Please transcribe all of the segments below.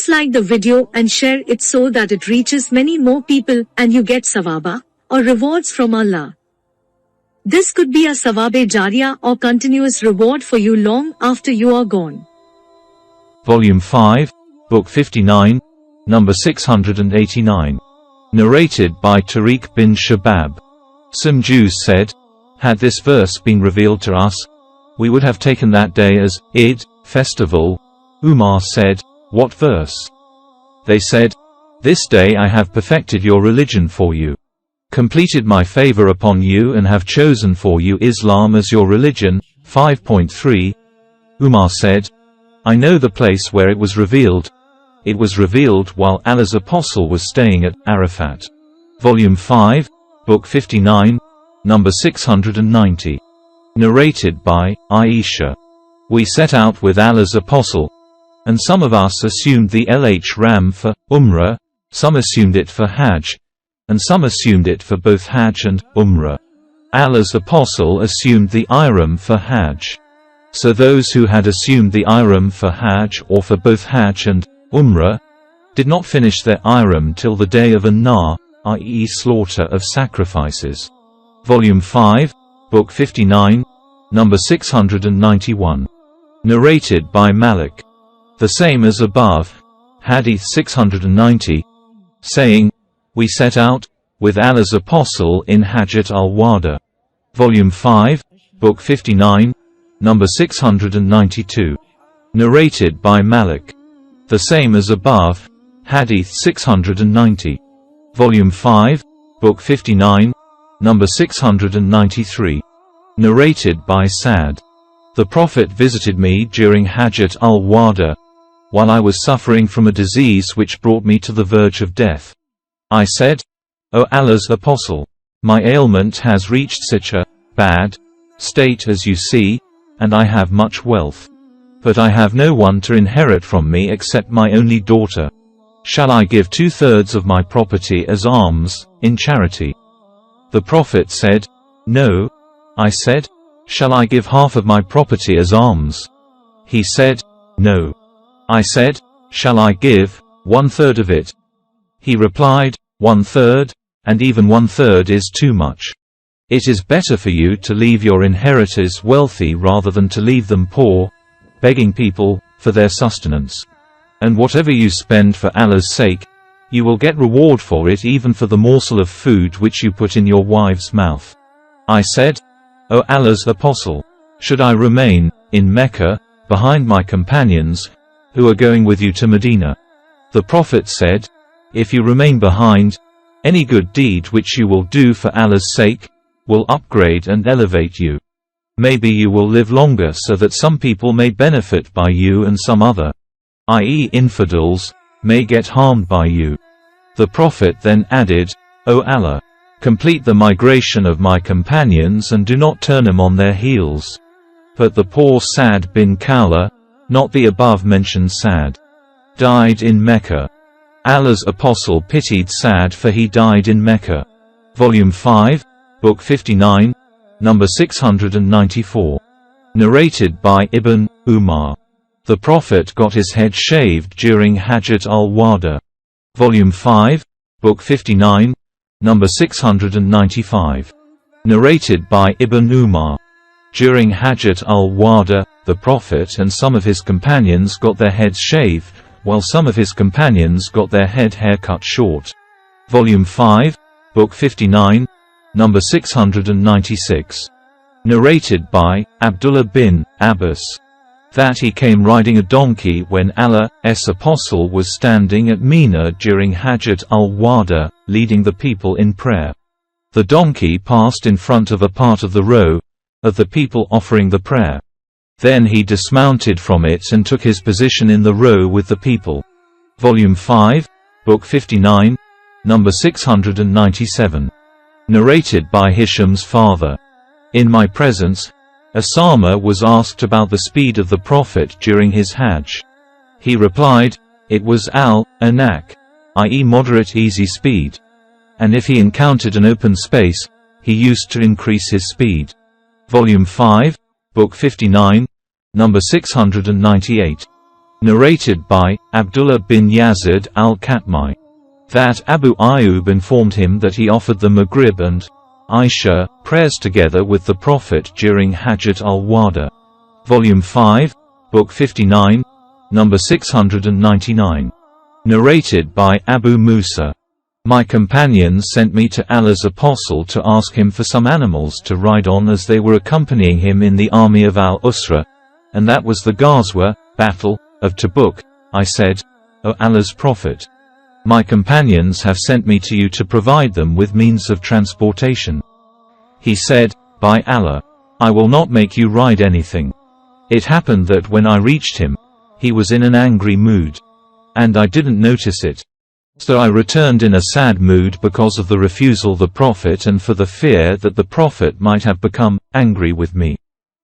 Please like the video and share it so that it reaches many more people and you get sawaba, or rewards from Allah. This could be a sawabe jariyah or continuous reward for you long after you are gone. Volume 5, Book 59, number 689. Narrated by Tariq bin Shabab. Some Jews said, had this verse been revealed to us, we would have taken that day as Eid, festival. Umar said, what verse? They said, this day I have perfected your religion for you, completed my favor upon you, and have chosen for you Islam as your religion. 5.3. Umar said, I know the place where it was revealed. It was revealed while Allah's apostle was staying at Arafat. Volume 5, Book 59, number 690. Narrated by Aisha. We set out with Allah's apostle, and some of us assumed the Ram for Umrah, some assumed it for Hajj, and some assumed it for both Hajj and Umrah. Allah's apostle assumed the Ihram for Hajj. So those who had assumed the Ihram for Hajj or for both Hajj and Umrah did not finish their Ihram till the day of An-Nahr, i.e. slaughter of sacrifices. Volume 5, Book 59, number 691. Narrated by Malik. The same as above, Hadith 690, saying, we set out with Allah's apostle in Hajjat al-Wada. Volume 5, Book 59, number 692. Narrated by Malik. The same as above, Hadith 690. Volume 5, Book 59, number 693. Narrated by Sa'd. The Prophet visited me during Hajjat al-Wada, while I was suffering from a disease which brought me to the verge of death. I said, O Allah's apostle, my ailment has reached such a bad state as you see, and I have much wealth. But I have no one to inherit from me except my only daughter. Shall I give 2/3 of my property as alms, in charity? The Prophet said, no. I said, shall I give half of my property as alms? He said, no. I said, shall I give 1/3 of it? He replied, 1/3, and even 1/3 is too much. It is better for you to leave your inheritors wealthy rather than to leave them poor, begging people for their sustenance. And whatever you spend for Allah's sake, you will get reward for it, even for the morsel of food which you put in your wife's mouth. I said, O Allah's apostle, should I remain in Mecca behind my companions who are going with you to Medina? The Prophet said, if you remain behind, any good deed which you will do for Allah's sake will upgrade and elevate you. Maybe you will live longer so that some people may benefit by you and some other, i.e. infidels, may get harmed by you. The Prophet then added, O Allah, complete the migration of my companions and do not turn them on their heels. But the poor Sa'd bin Khawla, not the above-mentioned Sa'd, died in Mecca. Allah's apostle pitied Sa'd, for he died in Mecca. Volume 5, Book 59, number 694. Narrated by Ibn Umar. The Prophet got his head shaved during Hajjat al-Wada. Volume 5, Book 59, number 695. Narrated by Ibn Umar. During Hajjat al-Wada, the Prophet and some of his companions got their heads shaved, while some of his companions got their hair cut short. Volume 5, Book 59, number 696. Narrated by Abdullah bin Abbas. That he came riding a donkey when Allah's apostle was standing at Mina during Hajjat al-Wada, leading the people in prayer. The donkey passed in front of a part of the row of the people offering the prayer. Then he dismounted from it and took his position in the row with the people. Volume 5, Book 59, number 697. Narrated by Hisham's father. In my presence, Osama was asked about the speed of the Prophet during his Hajj. He replied, it was al-anak, i.e. moderate easy speed. And if he encountered an open space, he used to increase his speed. Volume 5, Book 59, number 698. Narrated by Abdullah bin Yazid al-Khatmi, that Abu Ayyub informed him that he offered the Maghrib and Isha prayers together with the Prophet during Hajjat al-Wada. Volume 5, Book 59, number 699. Narrated by Abu Musa. My companions sent me to Allah's Apostle to ask him for some animals to ride on as they were accompanying him in the army of al-Usra, and that was the Ghazwa, battle, of Tabuk. I said, O Allah's Prophet, my companions have sent me to you to provide them with means of transportation. He said, By Allah, I will not make you ride anything. It happened that when I reached him, he was in an angry mood, and I didn't notice it. So I returned in a sad mood because of the refusal of the Prophet and for the fear that the Prophet might have become angry with me.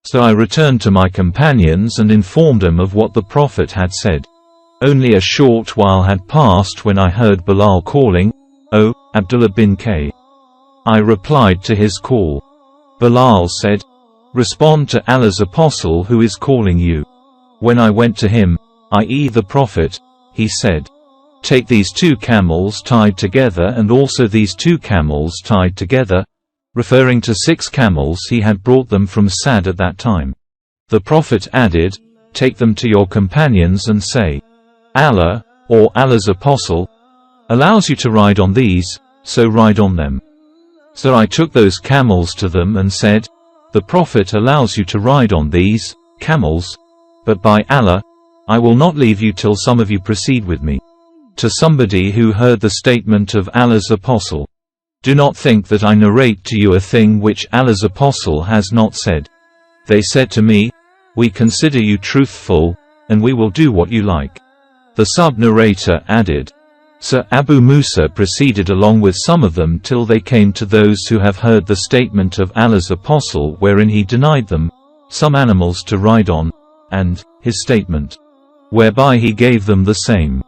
So I returned to my companions and informed them of what the Prophet had said. Only a short while had passed when I heard Bilal calling, O Abdullah bin K. I replied to his call. Bilal said, Respond to Allah's Apostle who is calling you. When I went to him, i.e. the Prophet, he said, Take these 2 camels tied together and also these 2 camels tied together, referring to 6 camels he had brought them from Sad at that time. The Prophet added, Take them to your companions and say, Allah, or Allah's Apostle, allows you to ride on these, so ride on them. So I took those camels to them and said, The Prophet allows you to ride on these camels, but by Allah, I will not leave you till some of you proceed with me. To somebody who heard the statement of Allah's Apostle, Do not think that I narrate to you a thing which Allah's Apostle has not said. They said to me, We consider you truthful, and we will do what you like. The sub-narrator added, So Abu Musa proceeded along with some of them till they came to those who have heard the statement of Allah's Apostle wherein he denied them some animals to ride on, and his statement, whereby he gave them the same.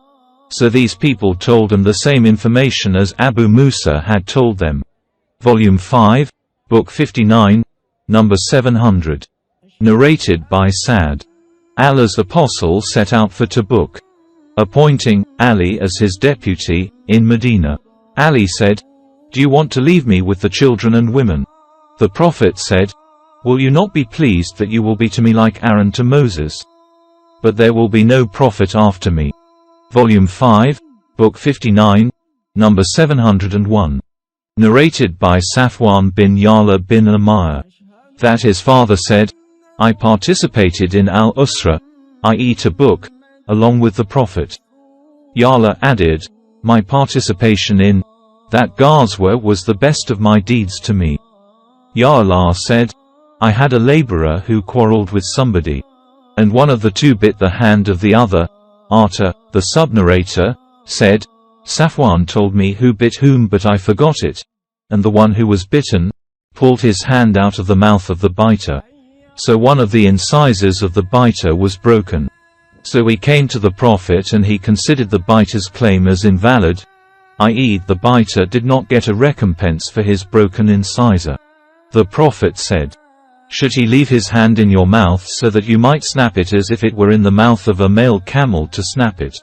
So these people told him the same information as Abu Musa had told them. Volume 5, Book 59, number 700. Narrated by Sa'd. Allah's Apostle set out for Tabuk, appointing Ali as his deputy in Medina. Ali said, Do you want to leave me with the children and women? The Prophet said, Will you not be pleased that you will be to me like Aaron to Moses? But there will be no prophet after me. Volume 5, Book 59, number 701. Narrated by Safwan bin Ya'la bin Umayyah, that his father said, I participated in al-Usra, i.e. Tabuk, along with the Prophet. Ya'la added, My participation in that Ghazwa was the best of my deeds to me. Ya'la said, I had a laborer who quarreled with somebody, and one of the 2 bit the hand of the other. Arta, the sub-narrator, said, Safwan told me who bit whom but I forgot it, and the one who was bitten pulled his hand out of the mouth of the biter. So one of the incisors of the biter was broken. So we came to the Prophet and he considered the biter's claim as invalid, i.e. the biter did not get a recompense for his broken incisor. The Prophet said, Should he leave his hand in your mouth so that you might snap it as if it were in the mouth of a male camel to snap it?